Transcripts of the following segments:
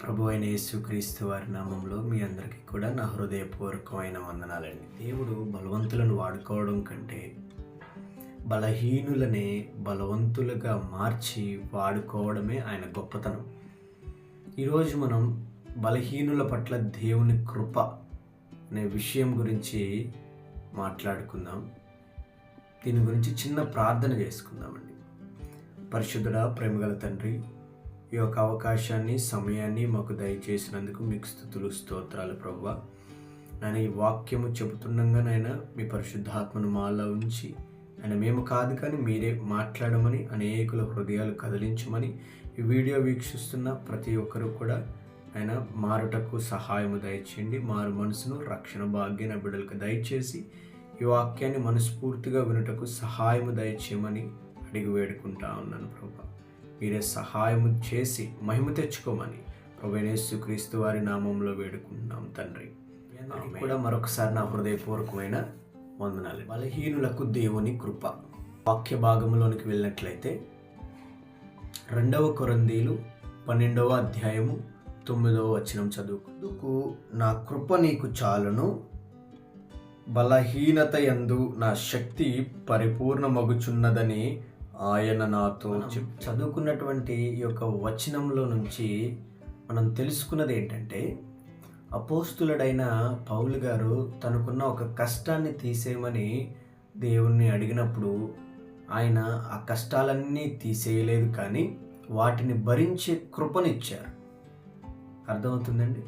ప్రభు అయిన యేసుక్రీస్తు వారి నామంలో మీ అందరికీ కూడా నా హృదయపూర్వకమైన వందనాలండి. దేవుడు బలవంతులను వాడుకోవడం కంటే బలహీనులనే బలవంతులుగా మార్చి వాడుకోవడమే ఆయన గొప్పతనం. ఈరోజు మనం బలహీనుల పట్ల దేవుని కృప అనే విషయం గురించి మాట్లాడుకుందాం. దీని గురించి చిన్న ప్రార్థన చేసుకుందామండి. పరిశుద్ధుడా, ప్రేమగల తండ్రి, ఈ యొక్క అవకాశాన్ని, సమయాన్ని మాకు దయచేసినందుకు మీకు స్తుతులు, స్తోత్రాలు ప్రభువా. నేను ఈ వాక్యము చెబుతుండగానైనా మీ పరిశుద్ధాత్మను మాలో ఉంచి ఆయన మేము కాదు కానీ మీరే మాట్లాడమని, అనేకుల హృదయాలు కదిలించమని, ఈ వీడియో వీక్షిస్తున్న ప్రతి ఒక్కరూ కూడా ఆయన మారుటకు సహాయము దయచేయండి. మారు మనసును, రక్షణ భాగ్యాన్ని బిడ్డలకు దయచేసి ఈ వాక్యాన్ని మనస్ఫూర్తిగా వినుటకు సహాయము దయచేయమని అడిగి వేడుకుంటా ఉన్నాను ప్రభు. మీరే సహాయము చేసి మహిమ తెచ్చుకోమని ప్రభువైన యేసుక్రీస్తు వారి నామంలో వేడుకుంటున్నాం తండ్రి. కూడా మరొకసారి నా హృదయపూర్వకమైన వందనాలు. బలహీనులకు దేవుని కృప. వాక్య భాగంలోనికి వెళ్ళినట్లయితే 2 కొరింథీలు 12వ అధ్యాయము 9వ వచనం చదువుకుందుకు నా కృప నీకు చాలును, బలహీనత యందు నా శక్తి పరిపూర్ణమగుచున్నదని ఆయన నాతో చదువుకున్నటువంటి ఈ యొక్క వచనంలో నుంచి మనం తెలుసుకున్నది ఏంటంటే, అపోస్తులుడైన పౌలు గారు తనకున్న ఒక కష్టాన్ని తీసేయమని దేవుణ్ణి అడిగినప్పుడు ఆయన ఆ కష్టాలన్నీ తీసేయలేదు, కానీ వాటిని భరించే కృపనిచ్చారు. అర్థమవుతుందండి?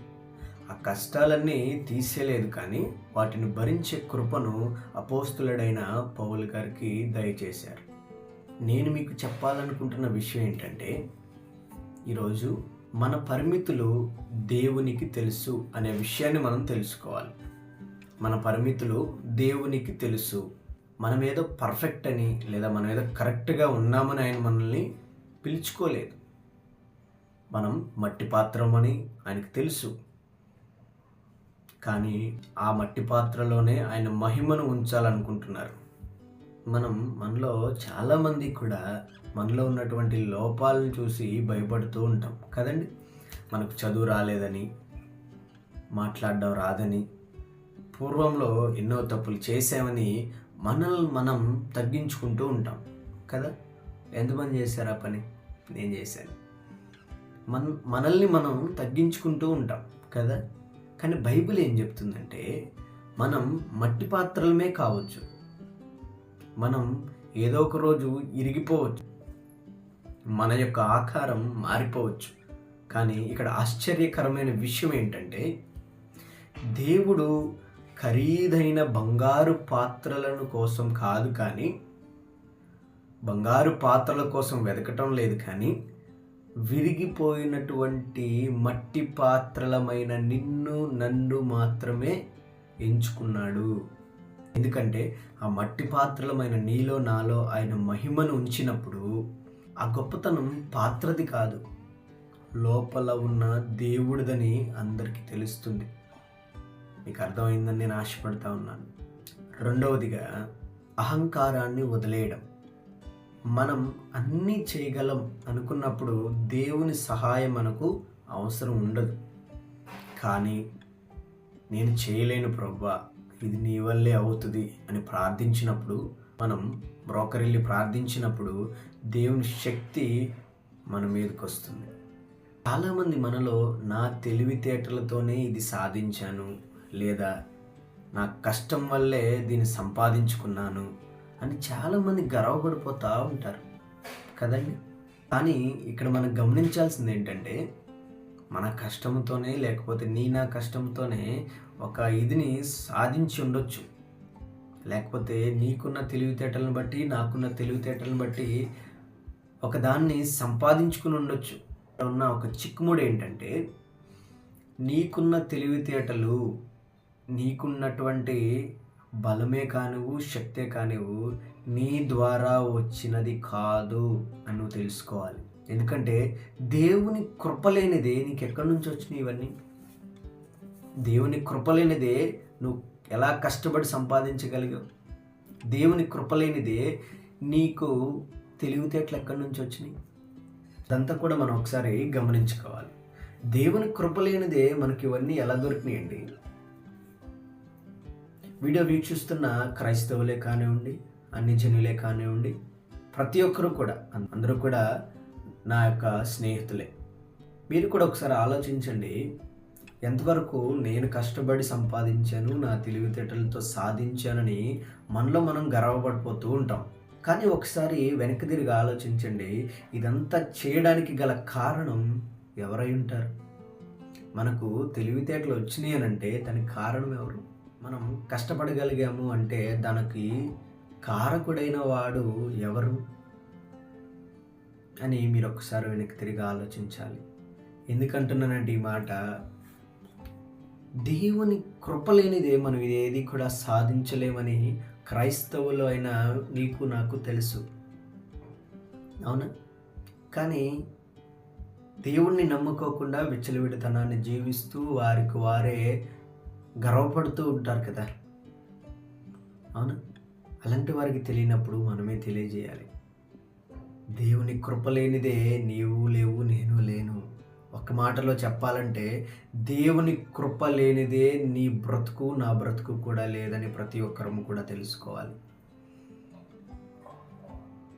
ఆ కష్టాలన్నీ తీసేయలేదు, కానీ వాటిని భరించే కృపను అపోస్తులుడైన పౌలు గారికి దయచేశారు. నేను మీకు చెప్పాలనుకుంటున్న విషయం ఏంటంటే, ఈరోజు మన పరిమితులు దేవునికి తెలుసు అనే విషయాన్ని మనం తెలుసుకోవాలి. మన పరిమితులు దేవునికి తెలుసు. మనం ఏదో పర్ఫెక్ట్ అని లేదా మనం ఏదో కరెక్ట్గా ఉన్నామని ఆయన మనల్ని పిలుచుకోలేదు. మనం మట్టి పాత్రమని ఆయనకు తెలుసు, కానీ ఆ మట్టి పాత్రలోనే ఆయన మహిమను ఉంచాలనుకుంటున్నారు. మనలో చాలామంది కూడా మనలో ఉన్నటువంటి లోపాలను చూసి భయపడుతూ ఉంటాం కదండి. మనకు చదువు రాలేదని, మాట్లాడడం రాదని, పూర్వంలో ఎన్నో తప్పులు చేసామని మనల్ని మనం తగ్గించుకుంటూ ఉంటాం కదా. ఎంతమంది చేశారు ఆ పని? నేను చేశాను. మనల్ని మనం తగ్గించుకుంటూ ఉంటాం కదా. కానీ బైబిల్ ఏం చెప్తుందంటే, మనం మట్టి పాత్రలమే కావచ్చు, మనం ఏదో ఒక రోజు ఇరిగిపోవచ్చు, మన యొక్క ఆకారం మారిపోవచ్చు. కానీ ఇక్కడ ఆశ్చర్యకరమైన విషయం ఏంటంటే, దేవుడు ఖరీదైన బంగారు పాత్రలను కోసం కాదు, కానీ బంగారు పాత్రల కోసం వెతకటం లేదు, కానీ విరిగిపోయినటువంటి మట్టి పాత్రలమైన నిన్ను నన్ను మాత్రమే ఎంచుకున్నాడు. ఎందుకంటే ఆ మట్టి పాత్రలమైన నీలో నాలో ఆయన మహిమను ఉంచినప్పుడు ఆ గొప్పతనం పాత్రది కాదు, లోపల ఉన్న దేవుడిదని అందరికీ తెలుస్తుంది. మీకు అర్థమైందని నేను ఆశపడతా ఉన్నాను. రెండవదిగా, అహంకారాన్ని వదిలేయడం. మనం అన్నీ చేయగలం అనుకున్నప్పుడు దేవుని సహాయం మనకు అవసరం ఉండదు. కానీ నేను చేయలేను ప్రభువా, ఇది నీ వల్లే అవుతుంది అని ప్రార్థించినప్పుడు, మనం బ్రోకరిల్లి ప్రార్థించినప్పుడు దేవుని శక్తి మన మీదకి వస్తుంది. చాలామంది మనలో నా తెలివితేటలతోనే ఇది సాధించాను, లేదా నా కష్టం వల్లే దీన్ని సంపాదించుకున్నాను అని చాలామంది గర్వపడిపోతూ ఉంటారు కదండి. కానీ ఇక్కడ మనం గమనించాల్సింది ఏంటంటే, మన కష్టంతోనే లేకపోతే నా కష్టంతోనే ఒక ఇదిని సాధించి ఉండొచ్చు, లేకపోతే నీకున్న తెలివితేటలను బట్టి నాకున్న తెలివితేటలను బట్టి ఒకదాన్ని సంపాదించుకుని ఉండొచ్చు. ఉన్న ఒక చిక్కుముడి ఏంటంటే, నీకున్న తెలివితేటలు, నీకున్నటువంటి బలమే కానివు, శక్తే కానివు నీ ద్వారా వచ్చినది కాదు అని నువ్వు తెలుసుకోవాలి. ఎందుకంటే దేవుని కృపలేనిదే నీకు ఎక్కడి నుంచి వచ్చినాయి ఇవన్నీ? దేవుని కృపలేనిదే నువ్వు ఎలా కష్టపడి సంపాదించగలిగావు? దేవుని కృపలేనిదే నీకు తెలివితేటలు ఎక్కడి నుంచి వచ్చినాయి? అదంతా కూడా మనం ఒకసారి గమనించుకోవాలి. దేవుని కృప లేనిదే మనకి ఇవన్నీ ఎలా దొరికినాయండి? వీడియో వీక్షిస్తున్న క్రైస్తవులే కానివ్వండి, అన్ని జనులే కానివ్వండి, ప్రతి ఒక్కరూ కూడా అందరూ కూడా నా యొక్క స్నేహితులే. మీరు కూడా ఒకసారి ఆలోచించండి, ఎంతవరకు నేను కష్టపడి సంపాదించాను, నా తెలివితేటలతో సాధించానని మనలో మనం గర్వపడిపోతూ ఉంటాం. కానీ ఒకసారి వెనక్కి తిరిగి ఆలోచించండి, ఇదంతా చేయడానికి గల కారణం ఎవరై ఉంటారు? మనకు తెలివితేటలు వచ్చినాయి అని అంటే దానికి కారణం ఎవరు? మనం కష్టపడగలిగాము అంటే దానికి కారకుడైన వాడు ఎవరు అని మీరు ఒకసారి వెనక్కి తిరిగి ఆలోచించాలి. ఎందుకంటున్నానంటే ఈ మాట, దేవుని కృప లేనిదే మనం ఏది కూడా సాధించలేమని క్రైస్తవులు అయిన నీకు నాకు తెలుసు, అవునా? కానీ దేవుణ్ణి నమ్ముకోకుండా విచ్చలవిడితనాన్ని జీవిస్తూ వారికి వారే గర్వపడుతూ ఉంటారు కదా, అవునా? అలాంటి వారికి తెలియనప్పుడు మనమే తెలియజేయాలి. దేవుని కృప లేనిదే నీవు లేవు, నేను లేను. ఒక మాటలో చెప్పాలంటే దేవుని కృప లేనిదే నీ బ్రతుకు నా బ్రతుకు కూడా లేదని ప్రతి ఒక్కరము కూడా తెలుసుకోవాలి.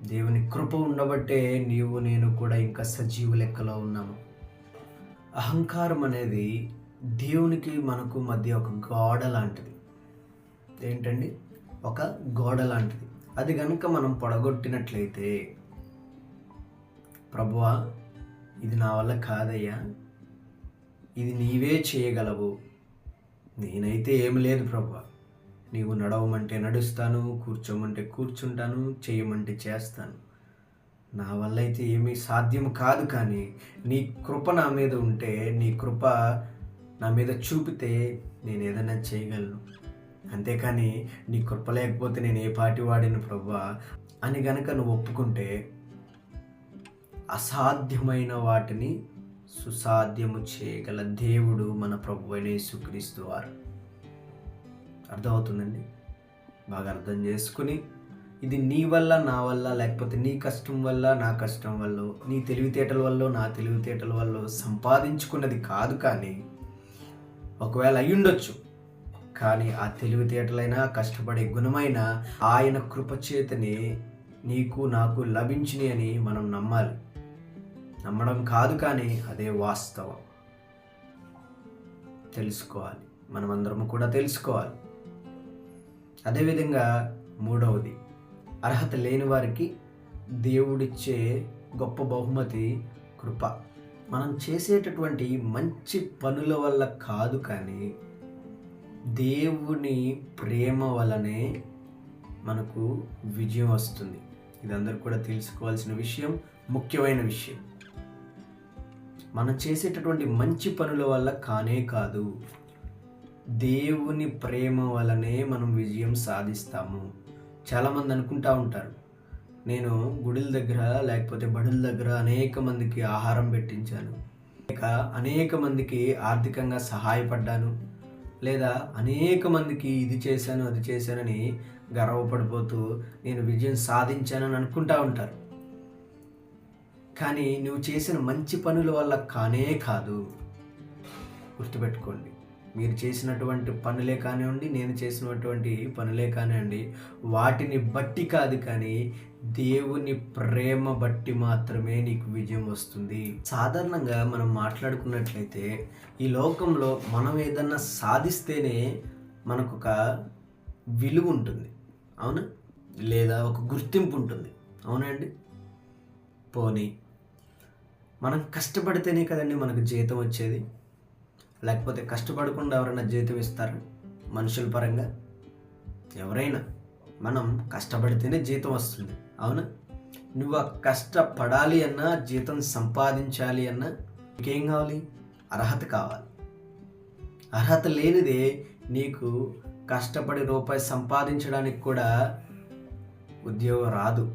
దేవుని కృప ఉండబట్టే నీవు నేను కూడా ఇంకా సజీవ లెక్కలో ఉన్నాము. అహంకారం అనేది దేవునికి మనకు మధ్య ఒక గోడ లాంటిది. ఏంటండి? ఒక గోడ లాంటిది. అది కనుక మనం పొడగొట్టినట్లయితే, ప్రభువా ఇది నా వల్ల కాదయ్యా, ఇది నీవే చేయగలవు, నేనైతే ఏమి లేదు ప్రభువా, నీవు నడవమంటే నడుస్తాను, కూర్చోమంటే కూర్చుంటాను, చేయమంటే చేస్తాను, నా వల్ల అయితే ఏమీ సాధ్యం కాదు, కానీ నీ కృప నా మీద ఉంటే, నీ కృప నా మీద చూపితే నేను ఏదైనా చేయగలను. అంతేకాని నీ కృప లేకపోతే నేను ఏ పాటి వాడిని ప్రభువా అని గనక నువ్వు ఒప్పుకుంటే, అసాధ్యమైన వాటిని సుసాధ్యము చేయగల దేవుడు మన ప్రభువైన యేసుక్రీస్తు వారు. అర్థమవుతుందండి? బాగా అర్థం చేసుకుని, ఇది నీ వల్ల నా వల్ల, లేకపోతే నీ కష్టం వల్ల నా కష్టం వల్ల, నీ తెలివితేటల వల్ల నా తెలివితేటల వల్ల సంపాదించుకున్నది కాదు. కానీ ఒకవేళ అయ్యుండొచ్చు, కానీ ఆ తెలివితేటలైనా కష్టపడే గుణమైన ఆయన కృపచేతనే నీకు నాకు లభించినాయి అని మనం నమ్మాలి. నమ్మడం కాదు, కానీ అదే వాస్తవం. తెలుసుకోవాలి, మనమందరము కూడా తెలుసుకోవాలి. అదేవిధంగా మూడవది, అర్హత లేని వారికి దేవుడిచ్చే గొప్ప బహుమతి కృప. మనం చేసేటటువంటి మంచి పనుల వల్ల కాదు, కానీ దేవుని ప్రేమ వలనే మనకు విజయం వస్తుంది. ఇది అందరూ కూడా తెలుసుకోవాల్సిన విషయం, ముఖ్యమైన విషయం. మనం చేసేటటువంటి మంచి పనుల వల్ల కానే కాదు, దేవుని ప్రేమ వలనే మనం విజయం సాధిస్తాము. చాలామంది అనుకుంటా ఉంటారు, నేను గుడుల దగ్గర లేకపోతే బడుల దగ్గర అనేక మందికి ఆహారం పెట్టించాను, లేక అనేక మందికి ఆర్థికంగా సహాయపడ్డాను, లేదా అనేక మందికి ఇది చేశాను అది చేశానని గర్వపడిపోతూ నేను విజయం సాధించానని అనుకుంటా ఉంటారు. కానీ నువ్వు చేసిన మంచి పనుల వల్ల కానే కాదు. గుర్తుపెట్టుకోండి, మీరు చేసినటువంటి పనులే కానివ్వండి, నేను చేసినటువంటి పనులే కానివ్వండి, వాటిని బట్టి కాదు, కానీ దేవుని ప్రేమ బట్టి మాత్రమే నీకు విజయం వస్తుంది. సాధారణంగా మనం మాట్లాడుకున్నట్లయితే ఈ లోకంలో మనం ఏదన్నా సాధిస్తేనే మనకు ఒక విలువ ఉంటుంది, అవునా? లేదా ఒక గుర్తింపు ఉంటుంది, అవునండి? పోనీ మనం కష్టపడితేనే కదండి మనకు జీతం వచ్చేది, లేకపోతే కష్టపడకుండా ఎవరైనా జీతం ఇస్తారు? మనుషుల పరంగా ఎవరైనా మనం కష్టపడితేనే జీతం వస్తుంది, అవునా? నువ్వు కష్టపడాలి అన్నా, జీతం సంపాదించాలి అన్నా నీకేం కావాలి? అర్హత కావాలి. అర్హత లేనిదే నీకు కష్టపడి రూపాయి సంపాదించడానికి కూడా ఉద్యోగం రాదు.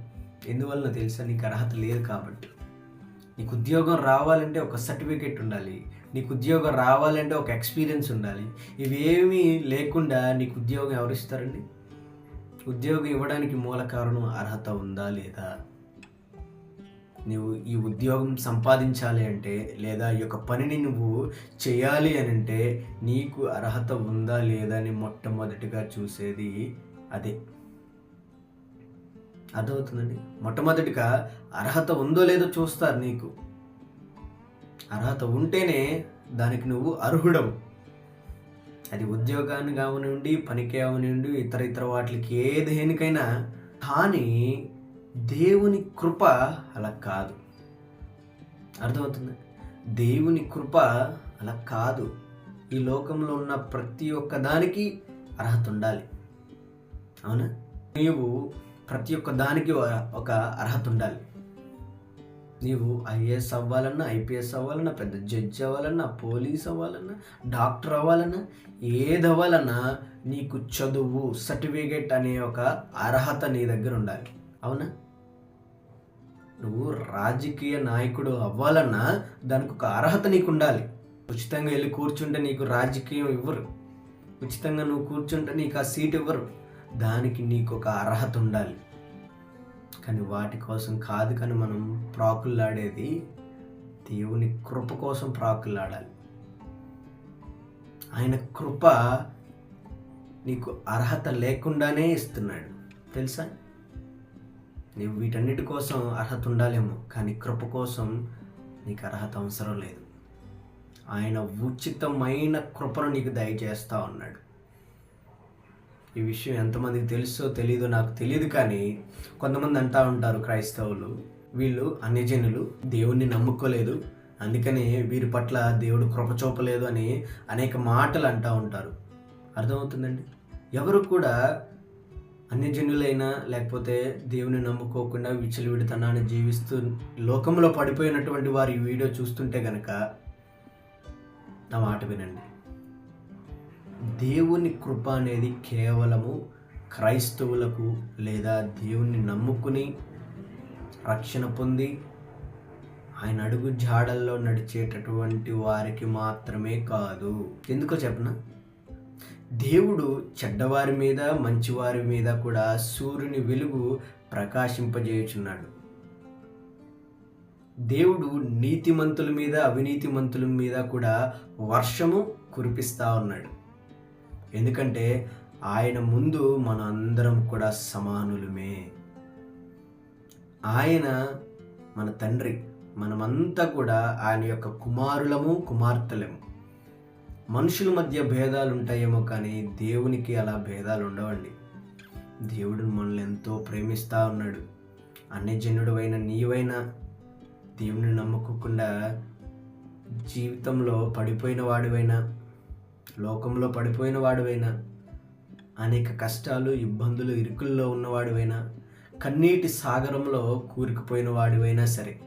ఎందువలన తెలుసా? నీకు అర్హత లేదు కాబట్టి. నీకు ఉద్యోగం రావాలంటే ఒక సర్టిఫికేట్ ఉండాలి, నీకు ఉద్యోగం రావాలంటే ఒక ఎక్స్పీరియన్స్ ఉండాలి. ఇవేమీ లేకుండా నీకు ఉద్యోగం ఎవరు ఇస్తారండి? ఉద్యోగం ఇవ్వడానికి మూల కారణం అర్హత ఉందా లేదా? నువ్వు ఈ ఉద్యోగం సంపాదించాలి అంటే, లేదా ఈ యొక్క పనిని నువ్వు చేయాలి అని అంటే నీకు అర్హత ఉందా లేదా అని మొట్టమొదటిగా చూసేది అదే. అర్థమవుతుందండి? మొట్టమొదటిగా అర్హత ఉందో లేదో చూస్తారు. నీకు అర్హత ఉంటేనే దానికి నువ్వు అర్హుడవు. అది ఉద్యోగాన్ని కావనివ్వండి, పనికి అవనివ్వండి, ఇతర వాటికి దేనికైనా. కానీ దేవుని కృప అలా కాదు. అర్థమవుతుంది? దేవుని కృప అలా కాదు. ఈ లోకంలో ఉన్న ప్రతి ఒక్క దానికి అర్హత ఉండాలి. అవునా? నీవు ప్రతి ఒక్క దానికి ఒక అర్హత ఉండాలి. నీవు ఐఏఎస్ అవ్వాలన్నా, ఐపీఎస్ అవ్వాలన్నా, పెద్ద జడ్జి అవ్వాలన్నా, పోలీస్ అవ్వాలన్నా, డాక్టర్ అవ్వాలన్నా, ఏది అవ్వాలన్నా నీకు చదువు, సర్టిఫికేట్ అనే ఒక అర్హత నీ దగ్గర ఉండాలి. అవునా? నువ్వు రాజకీయ నాయకుడు అవ్వాలన్నా దానికి ఒక అర్హత నీకు ఉండాలి. ఉచితంగా వెళ్ళి కూర్చుంటే నీకు రాజకీయం ఇవ్వరు. ఉచితంగా నువ్వు కూర్చుంటే నీకు ఆ సీట్ ఇవ్వరు. దానికి నీకు ఒక అర్హత ఉండాలి. కానీ వాటి కోసం కాదు. కానీ మనం ప్రాకులాడేది దేవుని కృప కోసం ప్రాకులాడాలి. ఆయన కృప నీకు అర్హత లేకుండానే ఇస్తున్నాడు. తెలుసా? నీవు వీటన్నిటి కోసం అర్హత ఉండాలేమో, కానీ కృప కోసం నీకు అర్హత అవసరం లేదు. ఆయన ఉచితమైన కృపను నీకు దయచేస్తూ ఉన్నాడు. ఈ విషయం ఎంతమందికి తెలుసో తెలీదో నాకు తెలియదు. కానీ కొంతమంది అంటూ ఉంటారు, క్రైస్తవులు, వీళ్ళు అన్యజనులు, దేవుణ్ణి నమ్ముకోలేదు, అందుకని వీరి పట్ల దేవుడు కృప చూపలేదు అని అనేక మాటలు అంటూ ఉంటారు. అర్థమవుతుందండి? ఎవరు కూడా అన్యజనులైనా లేకపోతే దేవుని నమ్ముకోకుండా విచ్చలవిడితనాన్ని జీవిస్తూ లోకంలో పడిపోయినటువంటి వారు ఈ వీడియో చూస్తుంటే గనక నా మాట వినండి. దేవుని కృప అనేది కేవలము క్రైస్తవులకు లేదా దేవుణ్ణి నమ్ముకుని రక్షణ పొంది ఆయన అడుగు జాడల్లో నడిచేటటువంటి వారికి మాత్రమే కాదు. ఎందుకో చెప్పనా? దేవుడు చెడ్డవారి మీద, మంచివారి మీద కూడా సూర్యుని వెలుగు ప్రకాశింపజేయుచున్నాడు. దేవుడు నీతిమంతుల మీద, అవినీతిమంతుల మీద కూడా వర్షము కురిపిస్తూ ఉన్నాడు. ఎందుకంటే ఆయన ముందు మన అందరం కూడా సమానులమే. ఆయన మన తండ్రి, మనమంతా కూడా ఆయన యొక్క కుమారులము, కుమార్తెలము. మనుషుల మధ్య భేదాలు ఉంటాయేమో, కానీ దేవునికి అలా భేదాలు ఉండవండి. దేవుడు మనల్ని ఎంతో ప్రేమిస్తూ ఉన్నాడు. అన్యజనుడు అయిన నీవైనా దేవుని నమ్ముకోకుండా జీవితంలో పడిపోయిన వాడివైనా, లోకంలో పడిపోయిన వాడివైనా, అనేక కష్టాలు, ఇబ్బందులు, ఇరుకుల్లో ఉన్నవాడివైనా, కన్నీటి సాగరంలో కూరుకుపోయిన వాడివైనా సరే,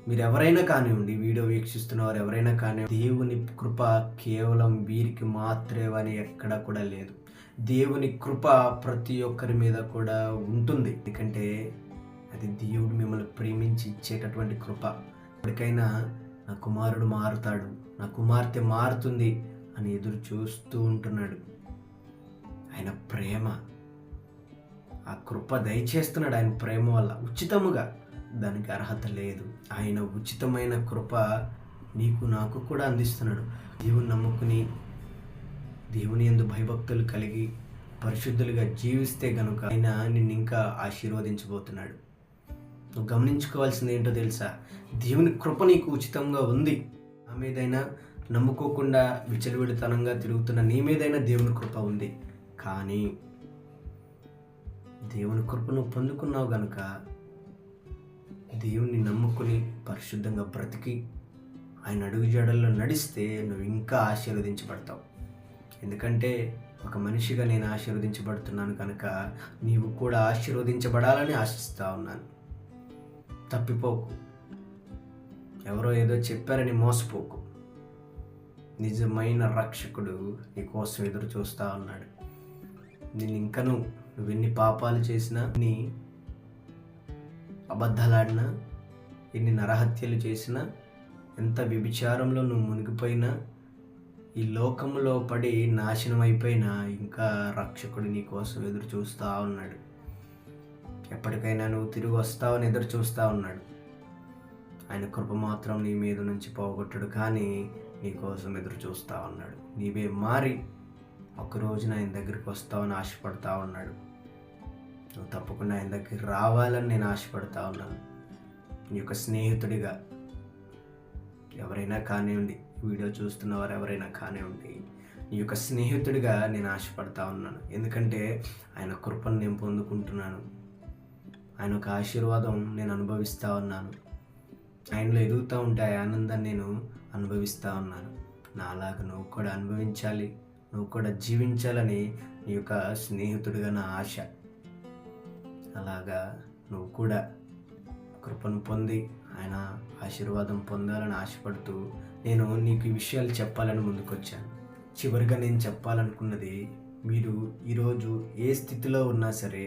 మీరు ఎవరైనా కానివ్వండి, వీడియో వీక్షిస్తున్న వారు ఎవరైనా కానీ, దేవుని కృప కేవలం వీరికి మాత్రమే అని ఎక్కడా కూడా లేదు. దేవుని కృప ప్రతి ఒక్కరి మీద కూడా ఉంటుంది. ఎందుకంటే అది దేవుడు మిమ్మల్ని ప్రేమించి ఇచ్చేటటువంటి కృప. ఎప్పటికైనా నా కుమారుడు మారుతాడు, నా కుమార్తె మారుతుంది అని ఎదురు చూస్తూ ఉంటున్నాడు. ఆయన ప్రేమ, ఆ కృప దయచేస్తున్నాడు. ఆయన ప్రేమ వల్ల ఉచితముగా, దానికి అర్హత లేదు. ఆయన ఉచితమైన కృప నీకు నాకు కూడా అందిస్తున్నాడు. దేవుని నమ్ముకుని దేవుని యందు భయభక్తులు కలిగి పరిశుద్ధులుగా జీవిస్తే గనుక ఆయన నిన్ను ఇంకా ఆశీర్వదించబోతున్నాడు. నువ్వు గమనించుకోవాల్సింది ఏంటో తెలుసా? దేవుని కృప నీకు ఉచితంగా ఉంది. నా మీదైనా నమ్ముకోకుండా విచ్చలవిడితనంగా తిరుగుతున్న నీ మీదైనా దేవుని కృప ఉంది. కానీ దేవుని కృప నువ్వు పొందుకున్నావు గనుక దేవుణ్ణి నమ్ముకుని పరిశుద్ధంగా బ్రతికి ఆయన అడుగుజాడల్లో నడిస్తే నువ్వు ఇంకా ఆశీర్వదించబడతావు. ఎందుకంటే ఒక మనిషిగా నేను ఆశీర్వదించబడుతున్నాను కనుక నీవు కూడా ఆశీర్వదించబడాలని ఆశిస్తూ ఉన్నాను. తప్పిపోకు. ఎవరో ఏదో చెప్పారని మోసపోకు. నిజమైన రక్షకుడు నీ కోసం ఎదురు చూస్తూ ఉన్నాడు. నేను ఇంకను నువ్వెన్ని పాపాలు చేసినా, నీ అబద్ధాలాడినా, ఎన్ని నరహత్యలు చేసినా, ఎంత వ్యభిచారంలో నువ్వు మునిగిపోయినా, ఈ లోకంలో పడి నాశనం అయిపోయినా, ఇంకా రక్షకుడు నీ కోసం ఎదురు చూస్తూ ఉన్నాడు. ఎప్పటికైనా నువ్వు తిరిగి వస్తావని ఎదురు చూస్తూ ఉన్నాడు. ఆయన కృప మాత్రం నీ మీద నుంచి పోగొట్టడు, కానీ నీ కోసం ఎదురు చూస్తూ ఉన్నాడు. నీవే మారి ఒకరోజున ఆయన దగ్గరికి వస్తావని ఆశపడతా ఉన్నాడు. నువ్వు తప్పకుండా ఆయన దగ్గరికి రావాలని నేను ఆశపడతా ఉన్నాను. నీ యొక్క స్నేహితుడిగా ఎవరైనా కానివ్వండి, వీడియో చూస్తున్న వారు ఎవరైనా కానివ్వండి, నీ యొక్క స్నేహితుడిగా నేను ఆశపడతా ఉన్నాను. ఎందుకంటే ఆయన కృపను నేను పొందుకుంటున్నాను. ఆయన ఒక ఆశీర్వాదం నేను అనుభవిస్తూ ఉన్నాను. ఆయనలో ఎదుగుతూ ఉంటే ఆ ఆనందాన్ని నేను అనుభవిస్తూ ఉన్నాను. నాలాగా నువ్వు కూడా అనుభవించాలి, నువ్వు కూడా జీవించాలని నీ యొక్క స్నేహితుడిగా నా ఆశ. అలాగా నువ్వు కూడా కృపను పొంది ఆయన ఆశీర్వాదం పొందాలని ఆశపడుతూ నేను నీకు ఈ విషయాలు చెప్పాలని ముందుకొచ్చాను. చివరిగా నేను చెప్పాలనుకున్నది, మీరు ఈరోజు ఏ స్థితిలో ఉన్నా సరే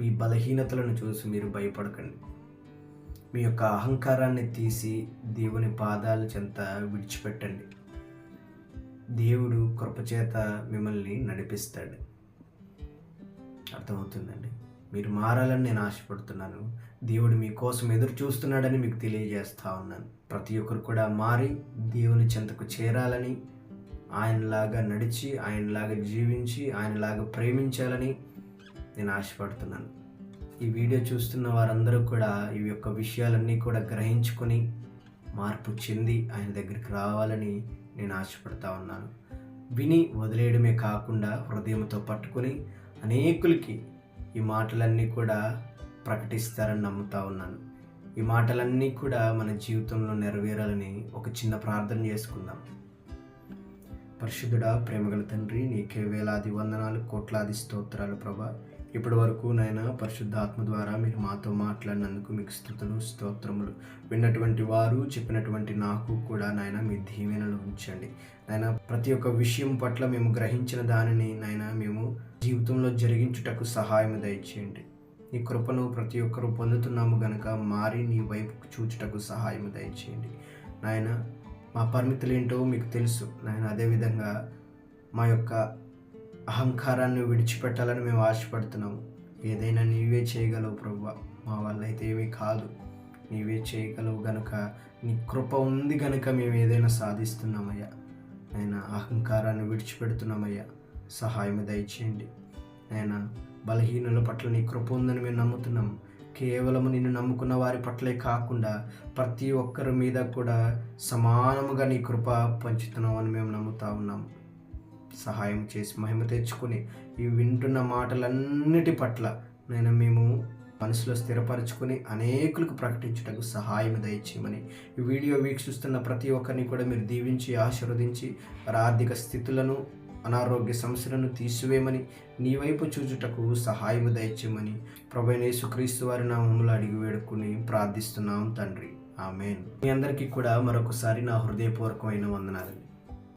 మీ బలహీనతలను చూసి మీరు భయపడకండి. మీ యొక్క అహంకారాన్ని తీసి దేవుని పాదాల చెంత విడిచిపెట్టండి. దేవుడు కృపచేత మిమ్మల్ని నడిపిస్తాడు. అర్థమవుతుందండి? మీరు మారాలని నేను ఆశపడుతున్నాను. దేవుడు మీకోసం ఎదురు చూస్తున్నాడని మీకు తెలియజేస్తూ ఉన్నాను. ప్రతి ఒక్కరు కూడా మారి దేవుని చెంతకు చేరాలని, ఆయనలాగా నడిచి, ఆయనలాగా జీవించి, ఆయనలాగా ప్రేమించాలని నేను ఆశపడుతున్నాను. ఈ వీడియో చూస్తున్న వారందరూ కూడా ఈ యొక్క విషయాలన్నీ కూడా గ్రహించుకొని మార్పు చెంది ఆయన దగ్గరికి రావాలని నేను ఆశపడతా ఉన్నాను. విని వదిలేయడమే కాకుండా హృదయంతో పట్టుకొని అనేకులకి ఈ మాటలన్నీ కూడా ప్రకటిస్తారని నమ్ముతా ఉన్నాను. ఈ మాటలన్నీ కూడా మన జీవితంలో నెరవేరాలని ఒక చిన్న ప్రార్థన చేసుకుందాం. పరిశుద్ధుడా, ప్రేమగల తండ్రి, నీకే వేలాది వందనాలు, కోట్లాది స్తోత్రాలు ప్రభా. ఇప్పటి వరకు నాయన పరిశుద్ధాత్మ ద్వారా మీరు మాతో మాట్లాడినందుకు మీకు స్తుతులు, స్తోత్రములు. విన్నటువంటి వారు, చెప్పినటువంటి నాకు కూడా నాయన మీ దీవెనలు ఉంచండి. నాయన ప్రతి ఒక్క విషయం పట్ల మేము గ్రహించిన దానిని నాయన మేము జీవితంలో జరిగించుటకు సహాయం దయచేయండి. నీ కృపను ప్రతి ఒక్కరూ పొందుతున్నాము గనక మారి నీ వైపుకు చూచుటకు సహాయం దయచేయండి. నాయన మా పరిమితులు ఏంటో మీకు తెలుసు నాయన. అదేవిధంగా మా యొక్క అహంకారాన్ని విడిచిపెట్టాలని మేము ఆశపడుతున్నాము. ఏదైనా నీవే చేయగలవు ప్రభువా, మా వల్ల అయితే ఏమీ కాదు. నీవే చేయగలవు గనుక, నీ కృప ఉంది గనుక మేము ఏదైనా సాధిస్తున్నామయ్యా. నాయన అహంకారాన్ని విడిచిపెడుతున్నామయ్యా, సహాయం దయచేయండి. నాయన బలహీనుల పట్ల నీ కృప ఉందని మేము నమ్ముతున్నాము. కేవలము నిన్ను నమ్ముకున్న వారి పట్లే కాకుండా ప్రతి ఒక్కరి మీద కూడా సమానముగా నీ కృప పంచుతున్నావు అని మేము నమ్ముతా ఉన్నాము. సహాయం చేసి మహిమ తెచ్చుకొని ఈ వింటున్న మాటలన్నిటి పట్ల నేను మేము మనసులో స్థిరపరచుకొని అనేకులకు ప్రకటించుటకు సహాయం దయచేయమని, ఈ వీడియో వీక్షిస్తున్న ప్రతి ఒక్కరిని కూడా మీరు దీవించి ఆశీర్వదించి వారి ఆర్థిక స్థితులను, అనారోగ్య సమస్యలను తీసివేయమని, నీ వైపు చూచుటకు సహాయం దయచేయమని ప్రభువైన యేసుక్రీస్తు వారి నామములో అడిగి వేడుకుని ప్రార్థిస్తున్నాం తండ్రి. ఆమేన్. మీ అందరికీ కూడా మరొకసారి నా హృదయపూర్వకమైన వందనాలు.